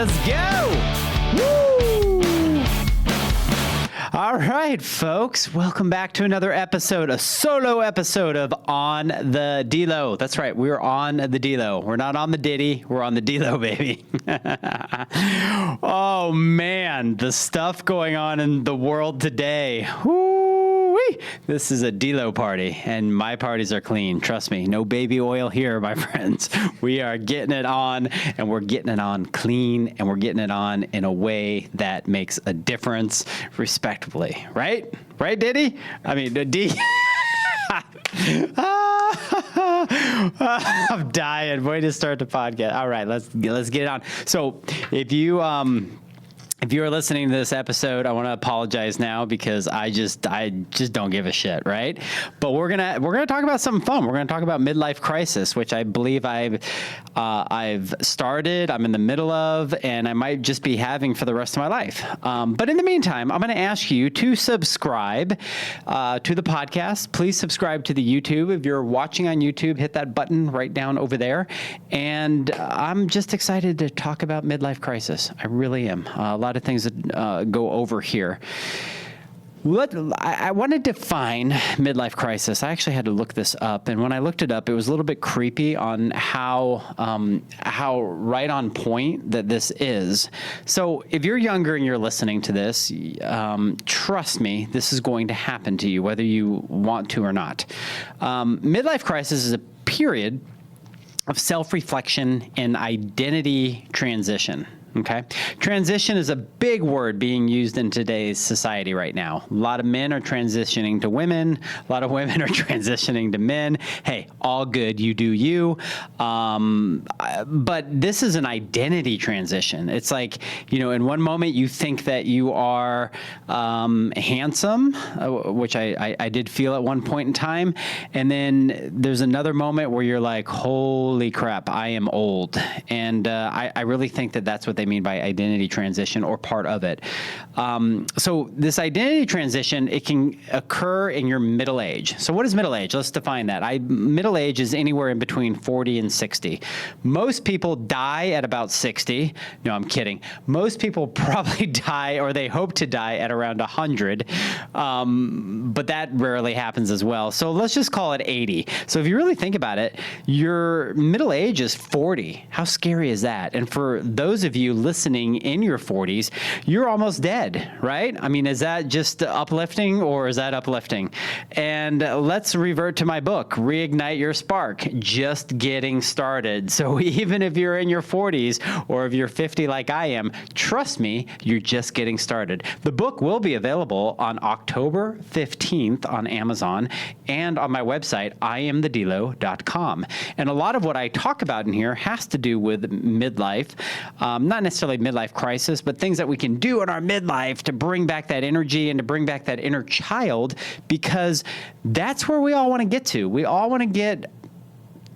Let's go. Woo! All right, folks, welcome back to another episode, a solo episode of On the Delo. That's right, we're on the Delo. We're not on the Diddy, we're on the Delo, baby. Oh, man, the stuff going on in the world today. Woo-wee. This is a Delo party, and my parties are clean. Trust me, no baby oil here, my friends. We are getting it on, and we're getting it on clean, and we're getting it on in a way that makes a difference respectably. Right? Right, Diddy? I mean, D. I'm dying. Way to start the podcast. All right, let's get it on. So if you are listening to this episode, I want to apologize now because I just don't give a shit, right? But we're gonna talk about something fun. We're gonna talk about midlife crisis, which I believe I've started, I'm in the middle of, and I might just be having for the rest of my life. But in the meantime, I'm gonna ask you to subscribe to the podcast. Please subscribe to the YouTube. If you're watching on YouTube, hit that button right down over there. And I'm just excited to talk about midlife crisis. I really am. A lot of things that go over here. I want to define midlife crisis. I actually had to look this up, and when I looked it up, it was a little bit creepy on how right on point that this is. So if you're younger and you're listening to this, trust me, this is going to happen to you, whether you want to or not. Midlife crisis is a period of self-reflection and identity transition. Okay. Transition is a big word being used in today's society right now. A lot of men are transitioning to women. A lot of women are transitioning to men. Hey, all good. You do you. But this is an identity transition. It's like, in one moment you think that you are handsome, which I did feel at one point in time. And then there's another moment where you're like, holy crap, I am old. And I really think that that's what they mean by identity transition, or part of it. So this identity transition, it can occur in your middle age. So what is middle age? Let's define that. Middle age is anywhere in between 40 and 60. Most people die at about 60. No, I'm kidding. Most people probably die, or they hope to die, at around 100. But that rarely happens as well. So let's just call it 80. So if you really think about it, your middle age is 40. How scary is that? And for those of you listening in your 40s, you're almost dead, right? I mean, is that just uplifting, or is that uplifting? And let's revert to my book, Reignite Your Spark, just getting started. So even if you're in your 40s, or if you're 50 like I am, trust me, you're just getting started. The book will be available on October 15th on Amazon and on my website, iamthedelo.com. And a lot of what I talk about in here has to do with midlife, not necessarily midlife crisis, but things that we can do in our midlife to bring back that energy and to bring back that inner child, because that's where we all want to get to. We all want to get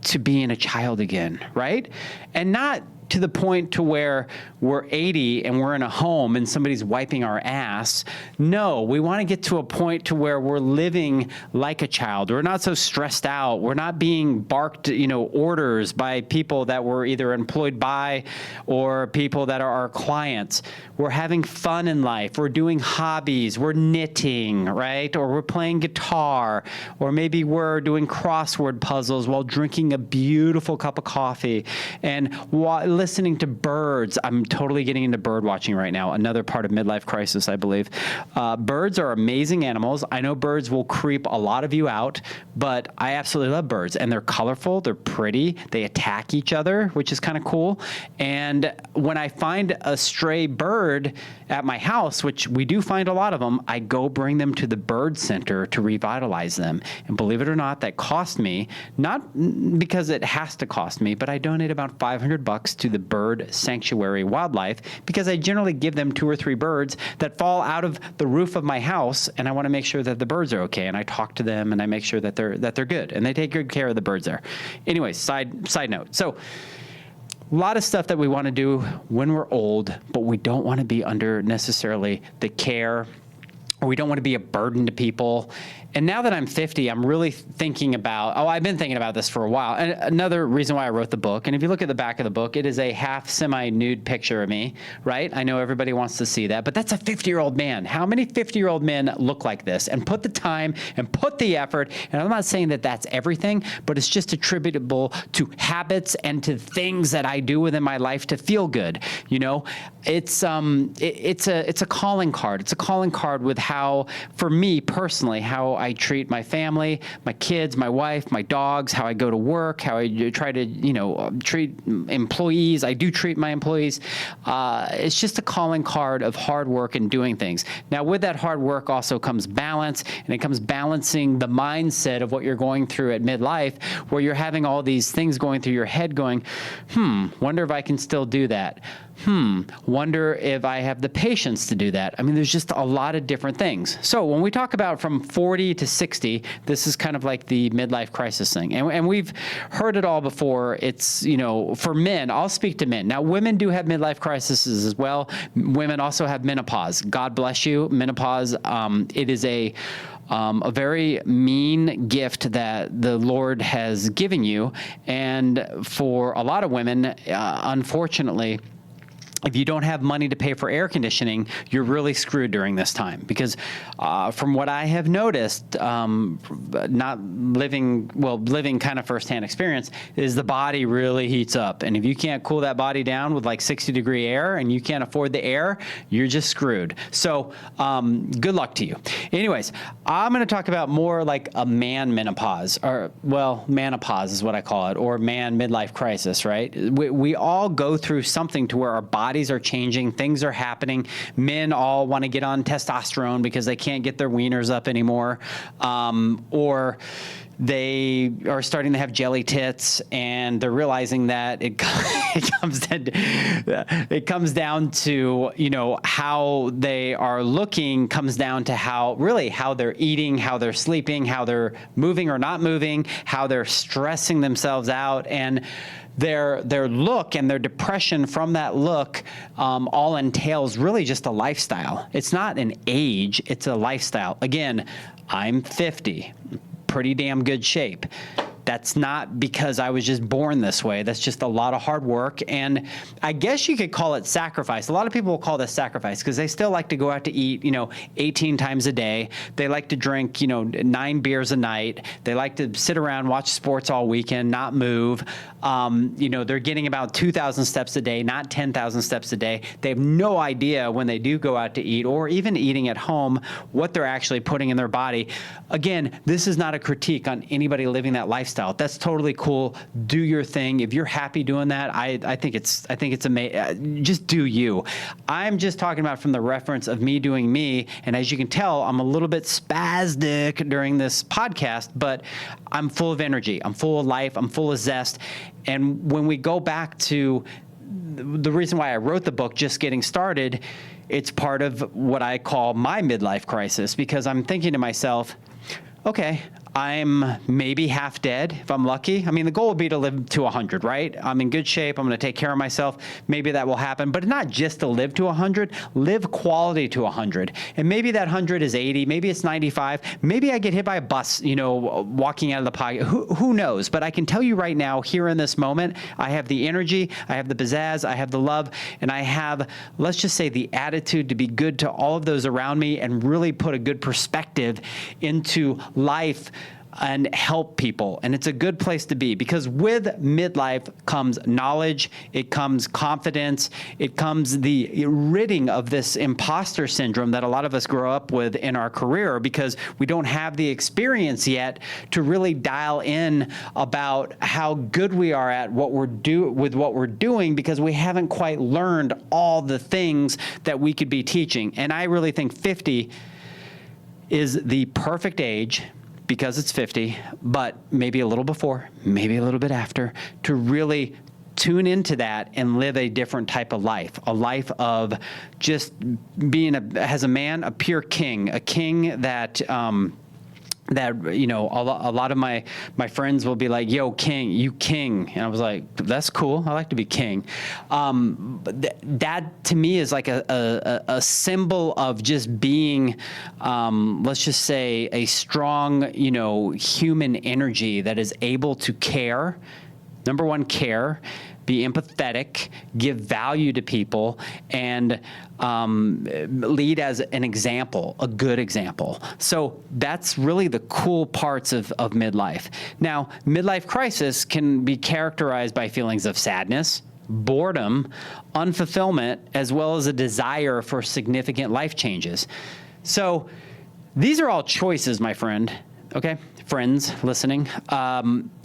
to being a child again, right? And not to the point to where we're 80 and we're in a home and somebody's wiping our ass. No, we want to get to a point to where we're living like a child. We're not so stressed out. We're not being barked, orders by people that we're either employed by or people that are our clients. We're having fun in life. We're doing hobbies. We're knitting, right? Or we're playing guitar, or maybe we're doing crossword puzzles while drinking a beautiful cup of coffee and listening to birds. I'm totally getting into bird watching right now. Another part of midlife crisis, I believe. Birds are amazing animals. I know birds will creep a lot of you out, but I absolutely love birds. And they're colorful. They're pretty. They attack each other, which is kind of cool. And when I find a stray bird at my house, which we do find a lot of them, I go bring them to the bird center to revitalize them. And believe it or not, that cost me, not because it has to cost me, but I donate about $500 to the Bird Sanctuary Wildlife, because I generally give them 2 or 3 birds that fall out of the roof of my house, and I want to make sure that the birds are okay, and I talk to them and I make sure that they're good, and they take good care of the birds there. Anyways, side note. So a lot of stuff that we want to do when we're old, but we don't want to be under necessarily the care or we don't want to be a burden to people. And now that I'm 50, I'm really thinking about, I've been thinking about this for a while. And another reason why I wrote the book, and if you look at the back of the book, it is a half semi-nude picture of me, right? I know everybody wants to see that, but that's a 50-year-old man. How many 50-year-old men look like this and put the time and put the effort? And I'm not saying that that's everything, but it's just attributable to habits and to things that I do within my life to feel good. You know, it's a calling card. It's a calling card with how, for me personally, how I treat my family, my kids, my wife, my dogs, how I go to work, how I try to, treat employees. I do treat my employees. It's just a calling card of hard work and doing things. Now, with that hard work also comes balance, and it comes balancing the mindset of what you're going through at midlife, where you're having all these things going through your head going, wonder if I can still do that. Wonder if I have the patience to do that. I mean, there's just a lot of different things. So when we talk about from 40 to 60, this is kind of like the midlife crisis thing. And we've heard it all before. It's, for men, I'll speak to men. Now, women do have midlife crises as well. Women also have menopause. God bless you. Menopause, it is a very mean gift that the Lord has given you. And for a lot of women, unfortunately, if you don't have money to pay for air conditioning, you're really screwed during this time. Because from what I have noticed, not living kind of firsthand experience, is the body really heats up. And if you can't cool that body down with like 60-degree air and you can't afford the air, you're just screwed. So good luck to you. Anyways, I'm going to talk about more like a man menopause, or manopause is what I call it, or man midlife crisis, right? We all go through something to where our bodies are changing, things are happening. Men all want to get on testosterone because they can't get their wieners up anymore, or they are starting to have jelly tits, and they're realizing that it comes down to, how they are looking comes down to how they're eating, how they're sleeping, how they're moving or not moving, how they're stressing themselves out, and their look and their depression from that look all entails really just a lifestyle. It's not an age, it's a lifestyle. Again, I'm 50, pretty damn good shape. That's not because I was just born this way. That's just a lot of hard work. And I guess you could call it sacrifice. A lot of people will call this sacrifice because they still like to go out to eat, 18 times a day. They like to drink, 9 beers a night. They like to sit around, watch sports all weekend, not move. They're getting about 2,000 steps a day, not 10,000 steps a day. They have no idea when they do go out to eat, or even eating at home, what they're actually putting in their body. Again, this is not a critique on anybody living that lifestyle. That's totally cool. Do your thing. If you're happy doing that, I think it's amazing. Just do you. I'm just talking about from the reference of me doing me. And as you can tell, I'm a little bit spastic during this podcast, but I'm full of energy. I'm full of life. I'm full of zest. And when we go back to the reason why I wrote the book, Just Getting Started, it's part of what I call my midlife crisis, because I'm thinking to myself, okay, I'm maybe half dead if I'm lucky. I mean, the goal would be to live to 100, right? I'm in good shape. I'm going to take care of myself. Maybe that will happen, but not just to live to 100, live quality to 100. And maybe that 100 is 80, maybe it's 95. Maybe I get hit by a bus, walking out of the pocket. Who knows? But I can tell you right now, here in this moment, I have the energy, I have the pizzazz, I have the love, and I have, let's just say, the attitude to be good to all of those around me and really put a good perspective into life and help people. And it's a good place to be, because with midlife comes knowledge, it comes confidence, it comes the ridding of this imposter syndrome that a lot of us grow up with in our career, because we don't have the experience yet to really dial in about how good we are at what we're doing, because we haven't quite learned all the things that we could be teaching. And I really think 50 is the perfect age, because it's 50, but maybe a little before, maybe a little bit after, to really tune into that and live a different type of life, a life of just being, as a man, a pure king, a king that that, you know, a lot of my friends will be like, yo, king, you king. And I was like, that's cool. I like to be king. But that to me is like a symbol of just being, let's just say, a strong, you know, human energy that is able to care. Number one, care, be empathetic, give value to people, and lead as an example, a good example. So that's really the cool parts of midlife. Now, midlife crisis can be characterized by feelings of sadness, boredom, unfulfillment, as well as a desire for significant life changes. So these are all choices, my friend, okay? Friends listening.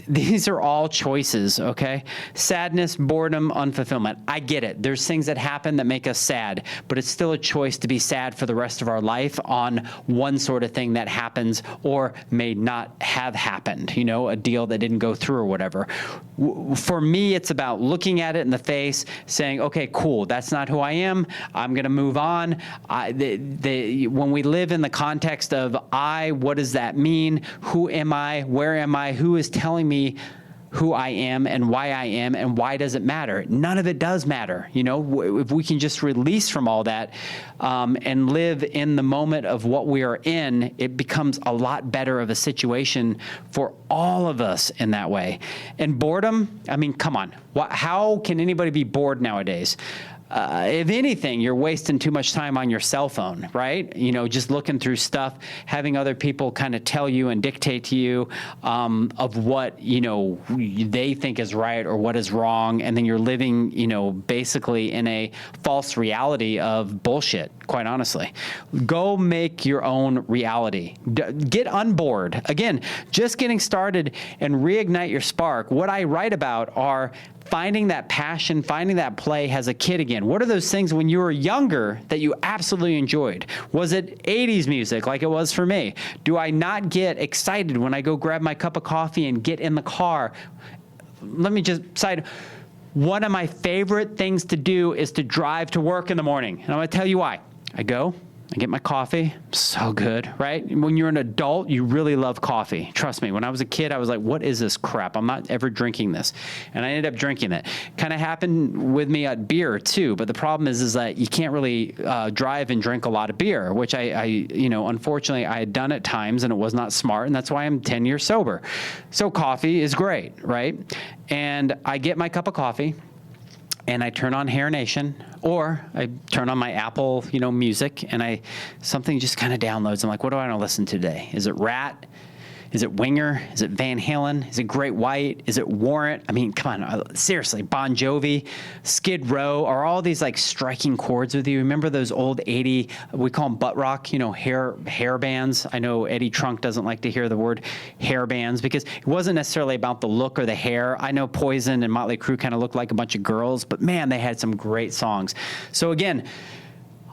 These are all choices, okay? Sadness, boredom, unfulfillment. I get it. There's things that happen that make us sad, but it's still a choice to be sad for the rest of our life on one sort of thing that happens or may not have happened, you know, a deal that didn't go through or whatever. For me, it's about looking at it in the face, saying, okay, cool, that's not who I am. I'm going to move on. When we live in the context of what does that mean? Who am I? Where am I? Who is telling me who I am and why I am and why does it matter? None of it does matter. You know, if we can just release from all that and live in the moment of what we are in, it becomes a lot better of a situation for all of us in that way. And boredom, I mean, come on. How can anybody be bored nowadays? If anything, you're wasting too much time on your cell phone, right? You know, just looking through stuff, having other people kind of tell you and dictate to you of what, you know, they think is right or what is wrong. And then you're living, you know, basically in a false reality of bullshit, quite honestly. Go make your own reality. Get unbored. Again, just getting started and reignite your spark. What I write about are finding that passion, finding that play as a kid again. What are those things when you were younger that you absolutely enjoyed? Was it 80s music like it was for me? Do I not get excited when I go grab my cup of coffee and get in the car? Let me just cite, one of my favorite things to do is to drive to work in the morning. And I'm going to tell you why. I get my coffee, so good, right? When you're an adult, you really love coffee. Trust me, when I was a kid, I was like, what is this crap? I'm not ever drinking this. And I ended up drinking it. Kind of happened with me at beer too, but the problem is that you can't really drive and drink a lot of beer, which I, you know, unfortunately I had done at times and it was not smart, and that's why I'm 10 years sober. So coffee is great, right? And I get my cup of coffee, and I turn on Hair Nation, or I turn on my Apple, you know, music, and something just kind of downloads. I'm like, what do I want to listen to today? Is it Rat? Is it Winger? Is it Van Halen? Is it Great White? Is it Warrant? I mean, come on, seriously, Bon Jovi, Skid Row, are all these like striking chords with you? Remember those old 80, we call them butt rock, you know, hair bands? I know Eddie Trunk doesn't like to hear the word hair bands because it wasn't necessarily about the look or the hair. I know Poison and Motley Crue kind of looked like a bunch of girls, but man, they had some great songs. So again,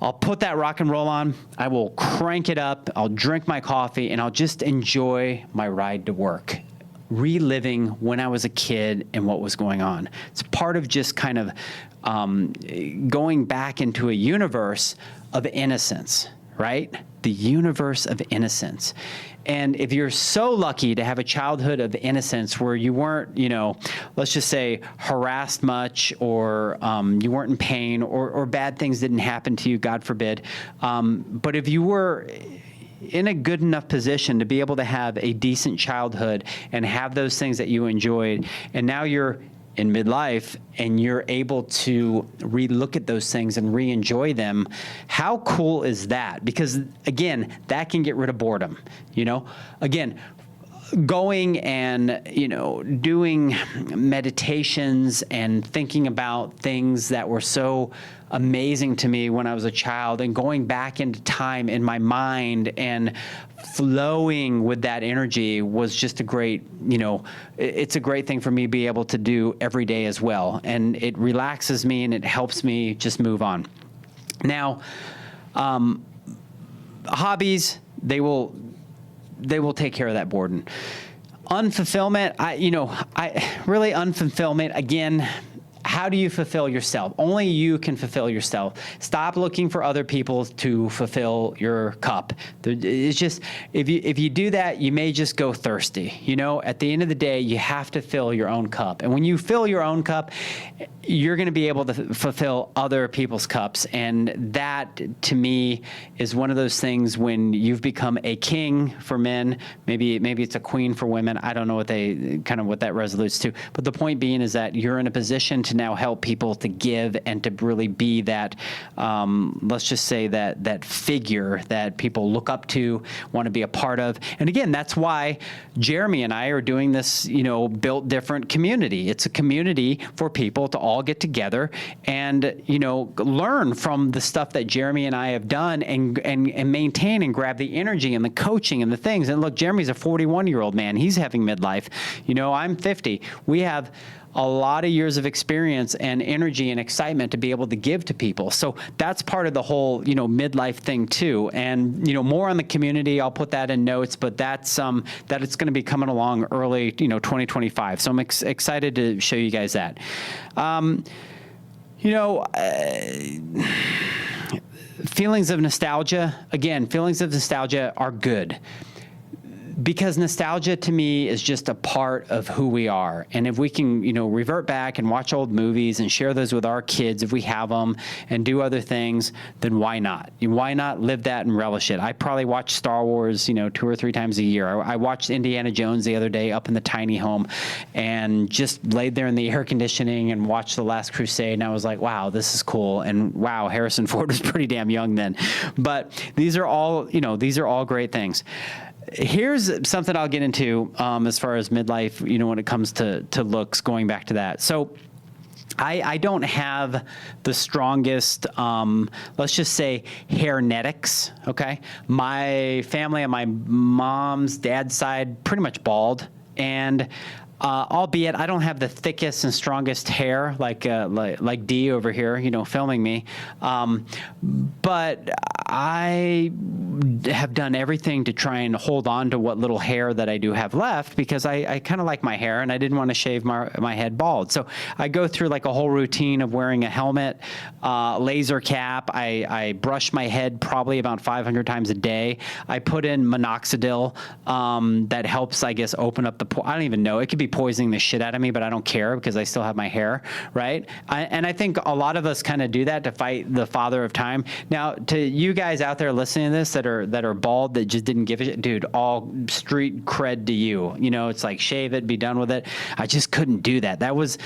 I'll put that rock and roll on, I will crank it up, I'll drink my coffee, and I'll just enjoy my ride to work, reliving when I was a kid and what was going on. It's part of just kind of going back into a universe of innocence, right? The universe of innocence. And if you're so lucky to have a childhood of innocence where you weren't, you know, let's just say harassed much, or you weren't in pain, or bad things didn't happen to you, God forbid. But if you were in a good enough position to be able to have a decent childhood and have those things that you enjoyed, and now you're in midlife and you're able to re-look at those things and re-enjoy them, how cool is that? Because again, that can get rid of boredom, you know? Again, going and, you know, doing meditations and thinking about things that were so amazing to me when I was a child, and going back into time in my mind and flowing with that energy was just a great, you know, it's a great thing for me to be able to do every day as well. And it relaxes me and it helps me just move on. Now, hobbies, they will take care of that boredom. Unfulfillment, unfulfillment, again, how do you fulfill yourself? Only you can fulfill yourself. Stop looking for other people to fulfill your cup. It's just, if you do that, you may just go thirsty. You know, at the end of the day, you have to fill your own cup. And when you fill your own cup, you're going to be able to fulfill other people's cups. And that, to me, is one of those things when you've become a king for men, maybe it's a queen for women. I don't know what that resolutes to. But the point being is that you're in a position to now help people to give and to really be that, let's just say that figure that people look up to, want to be a part of. And again, that's why Jeremy and I are doing this, Built Different community. It's a community for people to all get together and, learn from the stuff that Jeremy and I have done and maintain and grab the energy and the coaching and the things. And look, Jeremy's a 41-year-old man. He's having midlife. I'm 50. We have a lot of years of experience and energy and excitement to be able to give to people. So that's part of the whole, midlife thing too. And, more on the community, I'll put that in notes, but that's, that it's going to be coming along early, 2025. So I'm excited to show you guys that. Feelings of nostalgia, again, feelings of nostalgia are good. Because nostalgia to me is just a part of who we are. And if we can, revert back and watch old movies and share those with our kids, if we have them, and do other things, then why not? Why not live that and relish it? I probably watch Star Wars, 2 or 3 times a year. I watched Indiana Jones the other day up in the tiny home and just laid there in the air conditioning and watched The Last Crusade. And I was like, wow, this is cool. And wow, Harrison Ford was pretty damn young then. But these are all great things. Here's something I'll get into as far as midlife, when it comes to looks, going back to that. So I don't have the strongest, let's just say, hairnetics, okay? My family on my mom's dad's side, pretty much bald. And albeit I don't have the thickest and strongest hair like Dee over here, filming me. But I have done everything to try and hold on to what little hair that I do have left because I kind of like my hair and I didn't want to shave my head bald. So I go through like a whole routine of wearing a helmet, laser cap. I brush my head probably about 500 times a day. I put in minoxidil that helps, I guess, open up I don't even know. It could be poisoning the shit out of me, but I don't care because I still have my hair, right? And I think a lot of us kind of do that to fight the father of time. Now, to you guys out there listening to this that are bald, that just didn't give a shit, dude, all street cred to you. It's like shave it, be done with it. I just couldn't do that. That was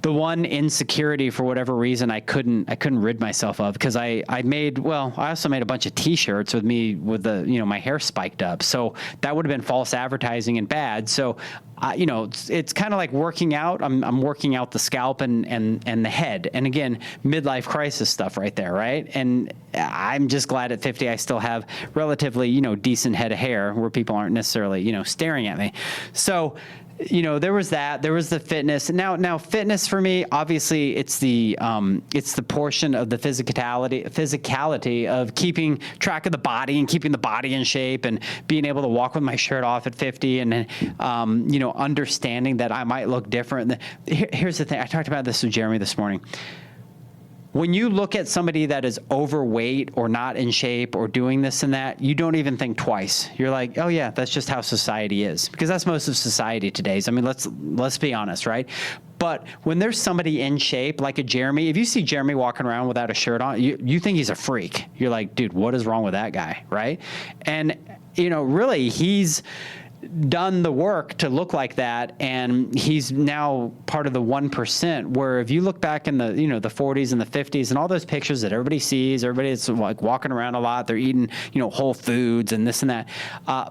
the one insecurity for whatever reason I couldn't rid myself of because I also made a bunch of t-shirts with me with the, my hair spiked up. So that would have been false advertising and bad. So it's kind of like working out. I'm working out the scalp and the head. And again, midlife crisis stuff right there, right? And I'm just glad at 50 I still have relatively, decent head of hair where people aren't necessarily, staring at me. So, there was that. There was the fitness. Now fitness for me, obviously, it's the portion of the physicality of keeping track of the body and keeping the body in shape and being able to walk with my shirt off at 50 and understanding that I might look different. Here's the thing. I talked about this with Jeremy this morning. When you look at somebody that is overweight or not in shape or doing this and that, you don't even think twice. You're like, oh yeah, that's just how society is, because that's most of society today's. I mean, let's be honest, right? But when there's somebody in shape, like a Jeremy, if you see Jeremy walking around without a shirt on, you think he's a freak. You're like, dude, what is wrong with that guy, right? And really, he's done the work to look like that, and he's now part of the 1%, where if you look back in the the 40s and the 50s and all those pictures that everybody sees, everybody's like walking around a lot, they're eating whole foods and this and that,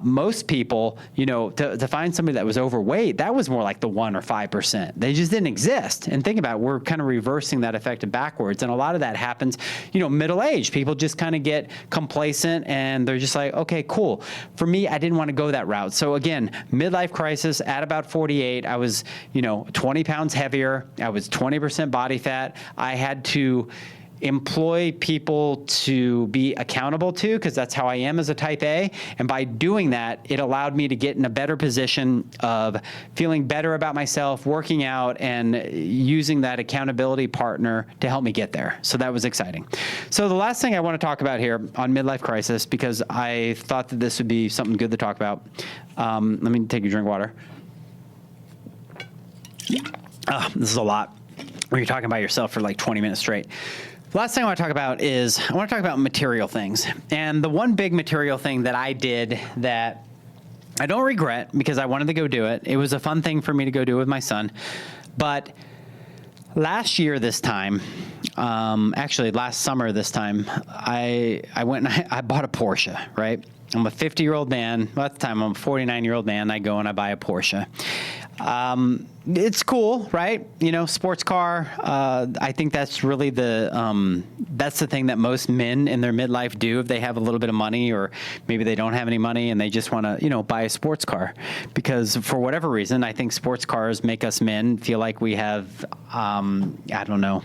most people to find somebody that was overweight, that was more like the 1 or 5%. They just didn't exist. And think about it, we're kind of reversing that effect backwards, and a lot of that happens middle age. People just kind of get complacent and they're just like, okay, cool. For me, I didn't want to go that route. So again, midlife crisis at about 48, I was, 20 pounds heavier. I was 20% body fat. I had to, employ people to be accountable to, because that's how I am as a type A. And by doing that, it allowed me to get in a better position of feeling better about myself, working out, and using that accountability partner to help me get there. So that was exciting. So the last thing I want to talk about here on midlife crisis, because I thought that this would be something good to talk about. Let me take a drink of water. This is a lot when you're talking about yourself for like 20 minutes straight. The last thing I want to talk about is I want to talk about material things. And the one big material thing that I did that I don't regret, because I wanted to go do it. It was a fun thing for me to go do with my son. But last year this time, actually last summer this time, I went and I bought a Porsche, right? I'm a 50-year-old man. Well, at the time, I'm a 49-year-old man. I go and I buy a Porsche. It's cool, right? You know, sports car. I think that's really that's the thing that most men in their midlife do if they have a little bit of money, or maybe they don't have any money and they just want to, buy a sports car. Because for whatever reason, I think sports cars make us men feel like we have, I don't know,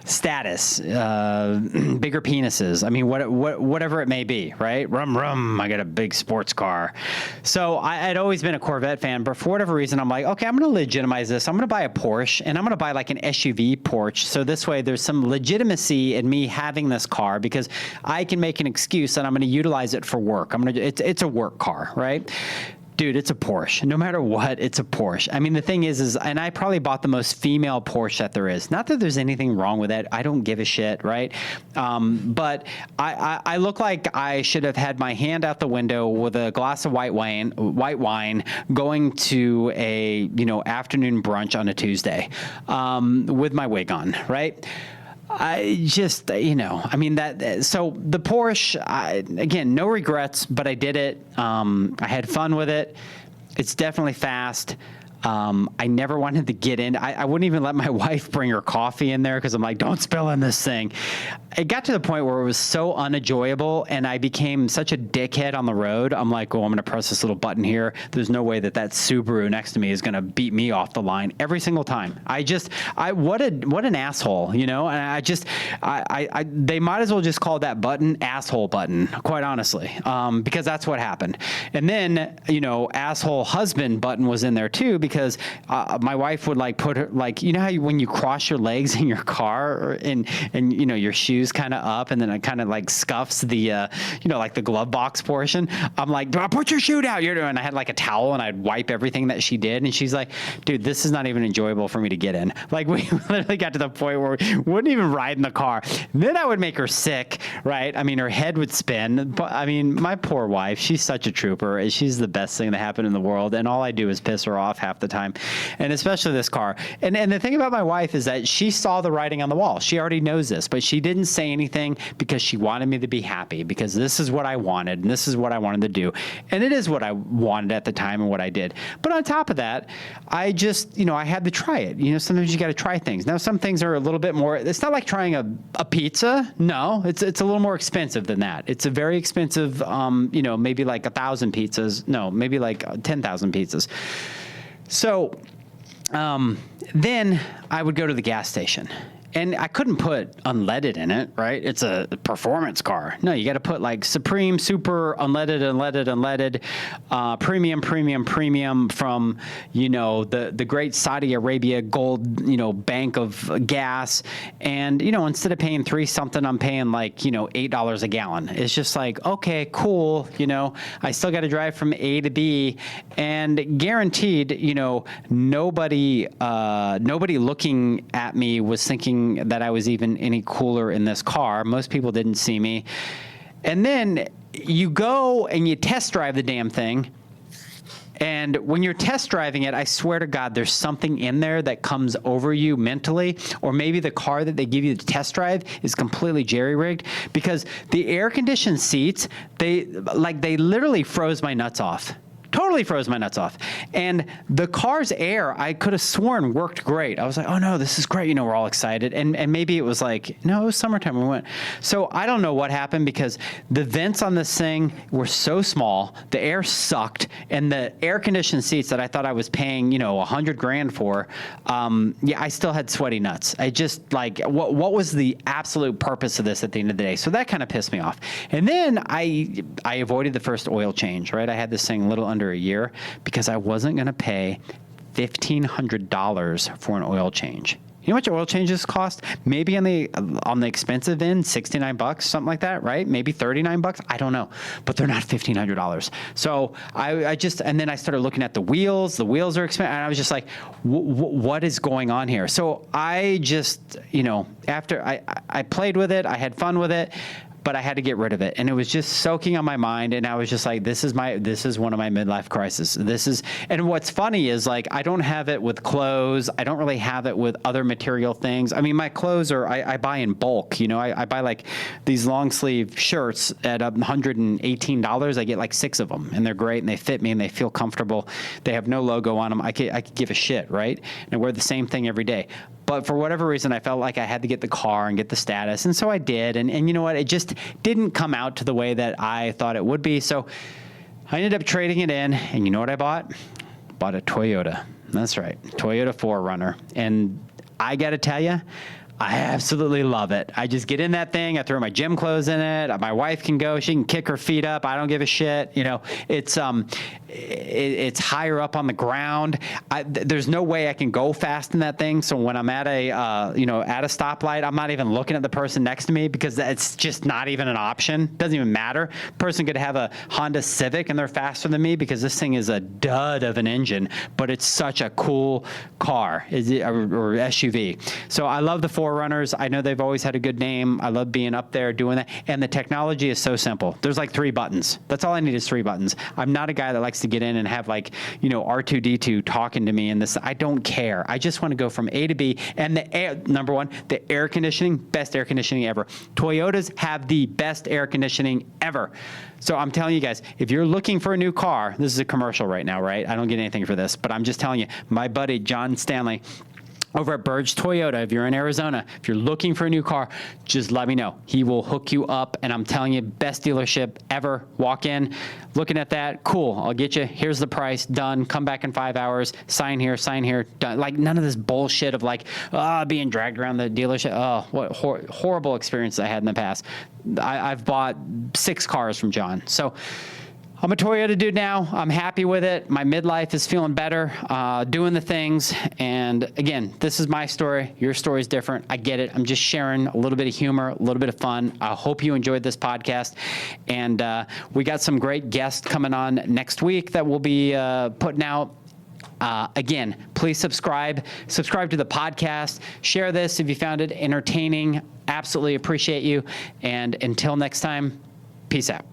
status, bigger penises. I mean, whatever it may be, right? Rum, rum, I got a big sports car. So I'd always been a Corvette fan, but for whatever reason, I'm like, okay, I'm going to legitimize this. I'm going to buy a Porsche, and I'm going to buy like an SUV Porsche. So this way there's some legitimacy in me having this car, because I can make an excuse and I'm going to utilize it for work. It's a work car, right? Dude, it's a Porsche. No matter what, it's a Porsche. I mean, the thing is, and I probably bought the most female Porsche that there is. Not that there's anything wrong with it. I don't give a shit, right? But I look like I should have had my hand out the window with a glass of white wine, going to a, afternoon brunch on a Tuesday, with my wig on, right? I just, so the Porsche, again, no regrets, but I did it. I had fun with it. It's definitely fast. I never wanted to get in. I wouldn't even let my wife bring her coffee in there, because I'm like, don't spill in this thing. It got to the point where it was so unenjoyable, and I became such a dickhead on the road. I'm like, oh, I'm going to press this little button here. There's no way that Subaru next to me is going to beat me off the line every single time. What an asshole, and they might as well just call that button asshole button, quite honestly, because that's what happened. And then, asshole husband button was in there too, because my wife would put her, how when you cross your legs in your car, and your shoes kind of up, and then it kind of scuffs the the glove box portion. I'm like, put your shoe down. And I had a towel, and I'd wipe everything that she did, and she's like, dude, this is not even enjoyable for me to get in. We literally got to the point where we wouldn't even ride in the car. And then I would make her sick, right? I mean, her head would spin. But I mean, my poor wife, she's such a trooper. She's the best thing that happened in the world, and all I do is piss her off half the time, and especially this car. And the thing about my wife is that she saw the writing on the wall. She already knows this, but she didn't say anything, because she wanted me to be happy, because this is what I wanted, and this is what I wanted to do. And it is what I wanted at the time and what I did. But on top of that, I just, I had to try it. Sometimes you got to try things. Now, some things are a little bit more, it's not like trying a pizza. No, it's a little more expensive than that. It's a very expensive, maybe 1,000 pizzas. No, maybe 10,000 pizzas. So then I would go to the gas station, and I couldn't put unleaded in it, right? It's a performance car. No, you got to put Supreme, Super, unleaded, premium from, the great Saudi Arabia gold, bank of gas. And, instead of paying $3 something, I'm paying $8 a gallon. It's just okay, cool. I still got to drive from A to B, and guaranteed, nobody looking at me was thinking that I was even any cooler in this car. Most people didn't see me. And then you go and you test drive the damn thing. And when you're test driving it, I swear to God, there's something in there that comes over you mentally, or maybe the car that they give you to test drive is completely jerry-rigged, because the air-conditioned seats, they literally froze my nuts off. Totally totally froze my nuts off. And the car's air, I could have sworn worked great. I was like, oh no, this is great. We're all excited. And maybe it was like, no, it was summertime. We went. So I don't know what happened because the vents on this thing were so small, the air sucked, and the air conditioned seats that I thought I was paying, $100,000 for, I still had sweaty nuts. I just like, what was the absolute purpose of this at the end of the day? So that kind of pissed me off. And then I avoided the first oil change, right? I had this thing a little under a year because I wasn't going to pay $1,500 for an oil change. You know how much oil changes cost? Maybe on the expensive end, $69, something like that, right? Maybe $39. I don't know, but they're not $1,500. So and then I started looking at the wheels. The wheels are expensive, and I was just like, what is going on here? So I just, after I played with it, I had fun with it, but I had to get rid of it. And it was just soaking on my mind. And I was just like, this is one of my midlife crises. And what's funny is like, I don't have it with clothes. I don't really have it with other material things. I mean, my clothes I buy in bulk, I buy like these long sleeve shirts at $118. I get like 6 of them and they're great and they fit me and they feel comfortable. They have no logo on them. I could give a shit, right? And I wear the same thing every day. But for whatever reason, I felt like I had to get the car and get the status. And so I did. And you know what? It just didn't come out to the way that I thought it would be. So I ended up trading it in. And you know what I bought? Bought a Toyota. That's right. Toyota 4Runner. And I got to tell you, I absolutely love it. I just get in that thing. I throw my gym clothes in it. My wife can go. She can kick her feet up. I don't give a shit. It's higher up on the ground. There's no way I can go fast in that thing. So when I'm at a stoplight, I'm not even looking at the person next to me because it's just not even an option. Doesn't even matter. Person could have a Honda Civic and they're faster than me because this thing is a dud of an engine, but it's such a cool car or SUV. So I love the 4Runners. I know they've always had a good name. I love being up there doing that. And the technology is so simple. There's like 3 buttons. That's all I need is 3 buttons. I'm not a guy that likes to get in and have like, R2-D2 talking to me and this. I don't care. I just want to go from A to B. And number one, the air conditioning, best air conditioning ever. Toyotas have the best air conditioning ever. So I'm telling you guys, if you're looking for a new car, this is a commercial right now, right? I don't get anything for this, but I'm just telling you, my buddy, John Stanley, over at Burge Toyota, if you're in Arizona, if you're looking for a new car, just let me know. He will hook you up, and I'm telling you, best dealership ever. Walk in, looking at that, cool, I'll get you, here's the price, done, come back in 5 hours, sign here, done. Like none of this bullshit of like, being dragged around the dealership. Oh, what horrible experience I had in the past. I've bought 6 cars from John. So I'm a Toyota dude now. I'm happy with it. My midlife is feeling better, doing the things. And again, this is my story. Your story is different. I get it. I'm just sharing a little bit of humor, a little bit of fun. I hope you enjoyed this podcast. And we got some great guests coming on next week that we'll be putting out. Again, please subscribe to the podcast. Share this if you found it entertaining. Absolutely appreciate you. And until next time, peace out.